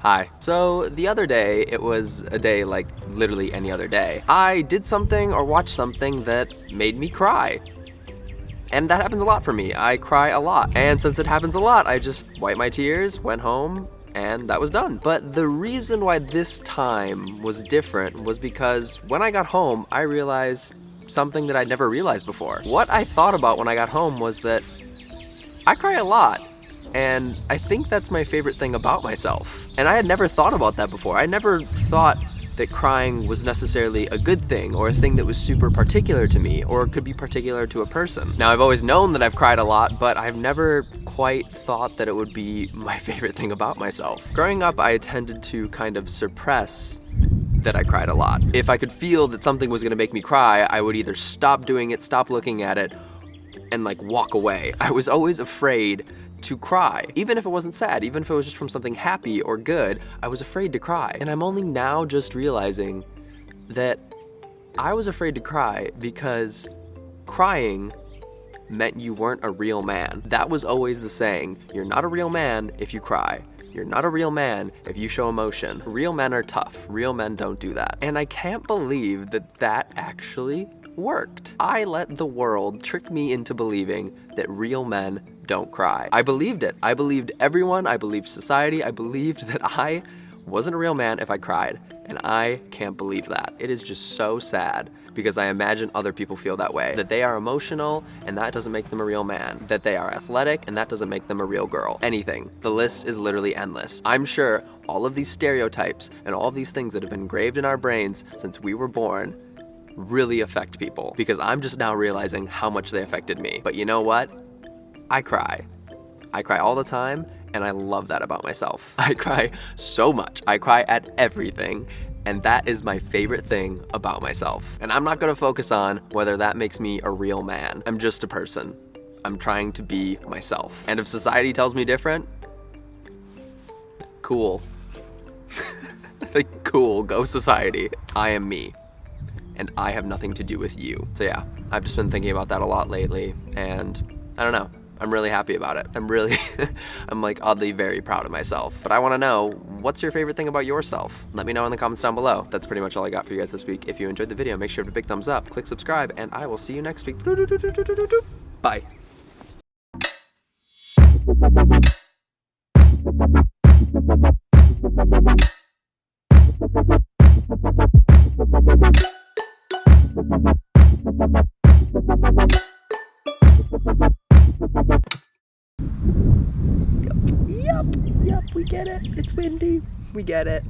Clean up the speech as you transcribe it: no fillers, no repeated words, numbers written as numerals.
Hi. So the other day, it was a day like literally any other day. I did something or watched something that made me cry. And that happens a lot for me. I cry a lot. And since it happens a lot, I just wiped my tears, went home, and that was done. But the reason why this time was different was because when I got home, I realized something that I'd never realized before. What I thought about when I got home was that I cry a lot. And I think that's my favorite thing about myself. And I had never thought about that before. I never thought that crying was necessarily a good thing or a thing that was super particular to me or could be particular to a person. Now, I've always known that I've cried a lot, but I've never quite thought that it would be my favorite thing about myself. Growing up, I tended to kind of suppress that I cried a lot. If I could feel that something was gonna make me cry, I would either stop doing it, stop looking at it, and like walk away. I was always afraid to cry. Even if it wasn't sad, even if it was just from something happy or good, I was afraid to cry. And I'm only now just realizing that I was afraid to cry because crying meant you weren't a real man. That was always the saying. You're not a real man if you cry. You're not a real man if you show emotion. Real men are tough. Real men don't do that. And I can't believe that that actually worked. I let the world trick me into believing that real men don't cry. I believed it. I believed everyone. I believed society. I believed that I wasn't a real man if I cried. And I can't believe that. It is just so sad because I imagine other people feel that way. That they are emotional and that doesn't make them a real man. That they are athletic and that doesn't make them a real girl. Anything. The list is literally endless. I'm sure all of these stereotypes and all of these things that have been engraved in our brains since we were born really affect people, because I'm just now realizing how much they affected me. But you know what? I cry. I cry all the time, and I love that about myself. I cry so much. I cry at everything, and that is my favorite thing about myself. And I'm not gonna focus on whether that makes me a real man. I'm just a person. I'm trying to be myself. And if society tells me different, cool. Like, cool, go society. I am me. And I have nothing to do with you. So yeah, I've just been thinking about that a lot lately, and I don't know, I'm really happy about it. I'm like oddly very proud of myself. But I wanna know, what's your favorite thing about yourself? Let me know in the comments down below. That's pretty much all I got for you guys this week. If you enjoyed the video, make sure to big thumbs up, click subscribe, and I will see you next week. Bye. Yep, we get it. It's windy. We get it.